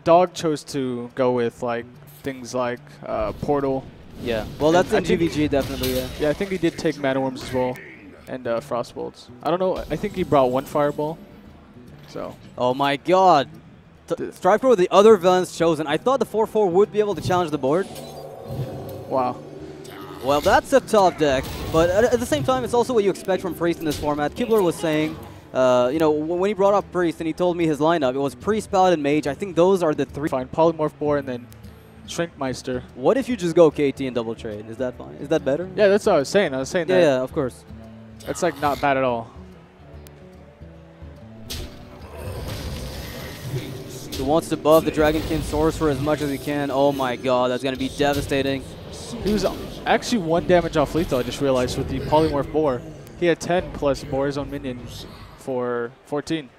Dog chose to go with like things like Portal. Yeah. Well, that's in GVG definitely. Yeah. Yeah, I think he did take Mana Worms as well, and Frostbolts. I don't know. I think he brought one Fireball. So. Oh my God. Strifecro with the other villains chosen. I thought the 4/4 would be able to challenge the board. Wow. Well, that's a tough deck, but at the same time, it's also what you expect from Priest in this format. Kibler was saying, you know, when he brought up Priest and he told me his lineup, it was Priest, Paladin, Mage. I think those are the three. Fine. Polymorph Boar and then Shrinkmeister. What if you just go KT and double trade? Is that fine? Is that better? Yeah, that's what I was saying. I was saying that. Yeah, of course. It's like not bad at all. He wants to buff the Dragonkin Sorcerer as much as he can. Oh my God, that's going to be devastating. He was actually 1 damage off lethal, I just realized, with the Polymorph Boar. He had 10 plus Boar's own minions for 14.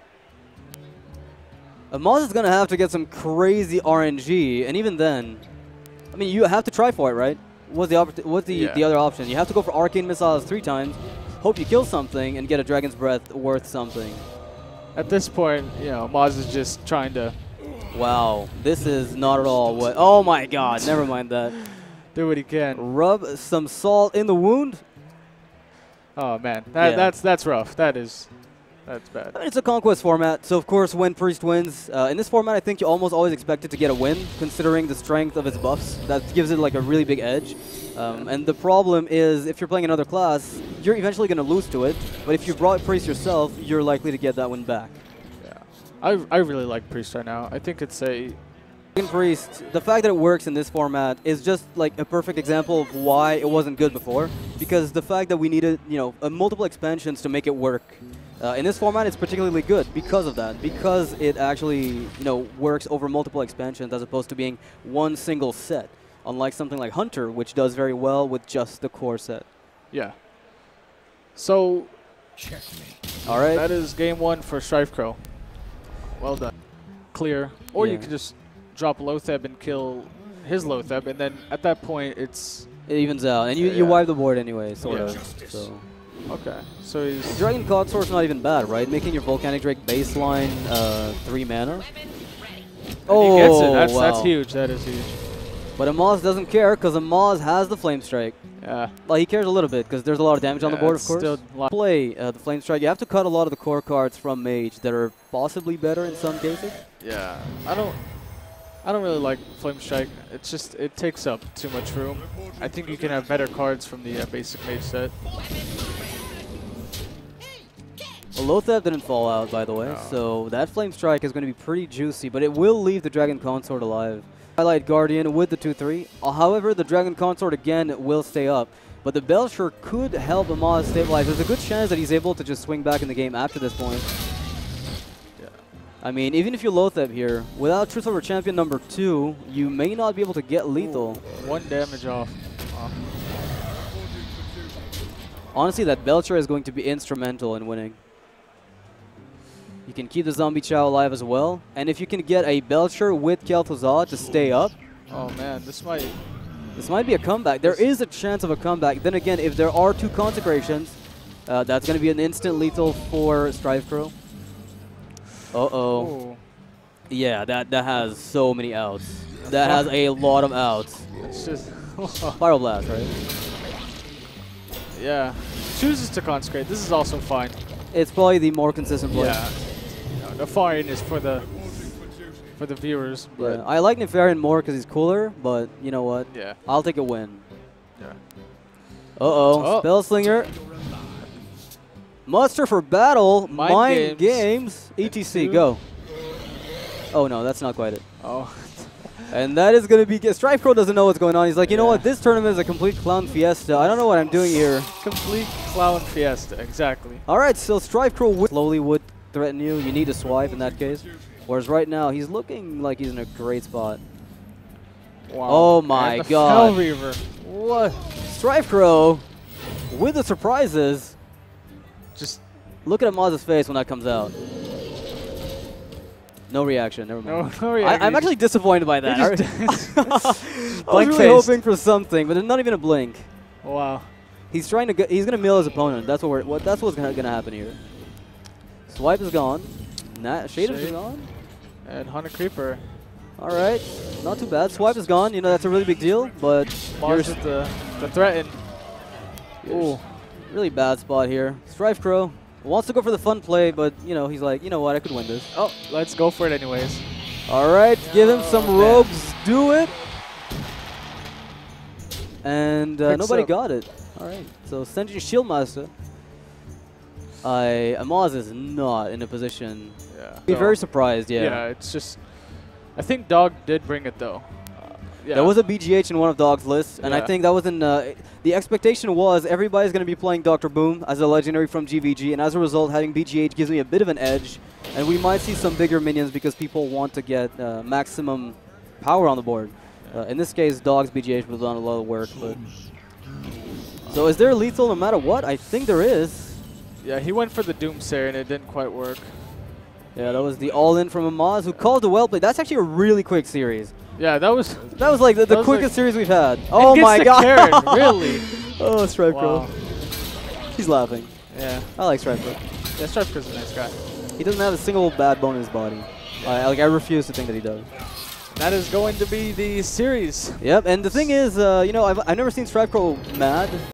Amaz is going to have to get some crazy RNG, and even then, I mean, you have to try for it, right? What's the other option? You have to go for Arcane Missiles 3 times, hope you kill something, and get a Dragon's Breath worth something. At this point, you know, Amaz is just trying to... Wow, this is not at all what... Oh my God, never mind that. Do what he can. Rub some salt in the wound. Oh man, that's rough. That's bad. I mean, it's a conquest format, so of course when Priest wins, in this format I think you almost always expect it to get a win, considering the strength of its buffs. That gives it like a really big edge. And the problem is, if you're playing another class, you're eventually going to lose to it, but if you brought Priest yourself, you're likely to get that win back. Yeah, I really like Priest right now. I think it's a... Priest, the fact that it works in this format is just like a perfect example of why it wasn't good before, because the fact that we needed, you know, multiple expansions to make it work. In this format, it's particularly good because of that, because it actually, you know, works over multiple expansions as opposed to being one single set, unlike something like Hunter, which does very well with just the core set. Yeah. So, all right. That is game 1 for Strifecro. Well done. Clear. Or you could just drop Lotheb and kill his Lotheb, and then at that point, it evens out, and you wipe the board anyway, sort of. So. Okay, so he's... Dragon Consort's not even bad, right? Making your Volcanic Drake baseline 3 mana. Oh, he gets it. That's huge. That is huge. But Amaz doesn't care, because Amaz has the Flame Strike. Yeah. Well, he cares a little bit, because there's a lot of damage on the board, of course. Still play the Flame Strike, you have to cut a lot of the core cards from Mage that are possibly better in some cases. Yeah. I don't really like Flame Strike. It's just, it takes up too much room. I think you can have better cards from the basic Mage set. Well, Lotheb didn't fall out, by the way, so that Flame Strike is going to be pretty juicy, but it will leave the Dragon Consort alive. Highlight Guardian with the 2/3. However, the Dragon Consort again will stay up, but the Belcher could help Amaz stabilize. There's a good chance that he's able to just swing back in the game after this point. Yeah. I mean, even if you Lotheb here, without Truth Over Champion number 2, you may not be able to get lethal. Ooh, 1 damage off. Honestly, that Belcher is going to be instrumental in winning. You can keep the Zombie Chow alive as well. And if you can get a Belcher with Kel'Thuzad to stay up. Oh man, this might be a comeback. There is a chance of a comeback. Then again, if there are 2 Consecrations, that's going to be an instant lethal for Strifecro. Uh-oh. Ooh. Yeah, that has so many outs. That has a lot of outs. It's just... Pyroblast, right? Yeah. Chooses to Consecrate. This is also fine. It's probably the more consistent play. Yeah. No, Nefarian is for the viewers. But yeah. I like Nefarian more because he's cooler, but you know what? Yeah. I'll take a win. Yeah. Uh-oh. Spellslinger. Muster for battle. Mind games. ETC, go. Oh no, that's not quite it. Oh. And that is going to be... Strifecro doesn't know what's going on. He's like, you know what? This tournament is a complete clown fiesta. I don't know what I'm doing here. Complete clown fiesta, exactly. All right, so Strifecro slowly would threaten you. You need to swipe in that case. Whereas right now, he's looking like he's in a great spot. Wow. Oh my God. Hellreaver. What? Strifecro with the surprises. Just look at Amaz's face when that comes out. No reaction. Never mind. No reaction. I'm actually disappointed by that. I was really hoping for something, but there's not even a blink. Wow. He's trying to. He's gonna mill his opponent. That's that's what's gonna happen here. Swipe is gone. Shade is gone. And Hunter Creeper. All right, not too bad. Swipe is gone. You know, that's a really big deal, but Mars with the threaten. Ooh, really bad spot here. Strifecro wants to go for the fun play, but, you know, he's like, you know what, I could win this. Oh, let's go for it anyways. All right, give him some rogues. Do it. And nobody got it. All right, so Senjin Shieldmaster. Amaz is not in a position. Yeah. Be very surprised, yeah. Yeah, it's just... I think Dog did bring it, though. Yeah. There was a BGH in one of Dog's lists, and I think that was in... the expectation was everybody's going to be playing Dr. Boom as a legendary from GVG, and as a result, having BGH gives me a bit of an edge, and we might see some bigger minions because people want to get maximum power on the board. In this case, Dog's BGH was done a lot of work, but... So is there lethal no matter what? I think there is. Yeah, he went for the Doomsayer, and it didn't quite work. Yeah, that was the all-in from Amaz, who called the well play. That's actually a really quick series. Yeah, that was... That was like the quickest like series we've had. Oh my god! Karen, really? Oh, Strifecro. Wow. He's laughing. Yeah. I like Strifecro. Yeah, Strifecro's a nice guy. He doesn't have a single bad bone in his body. I refuse to think that he does. That is going to be the series. Yep, and the thing is, you know, I've never seen Strifecro mad.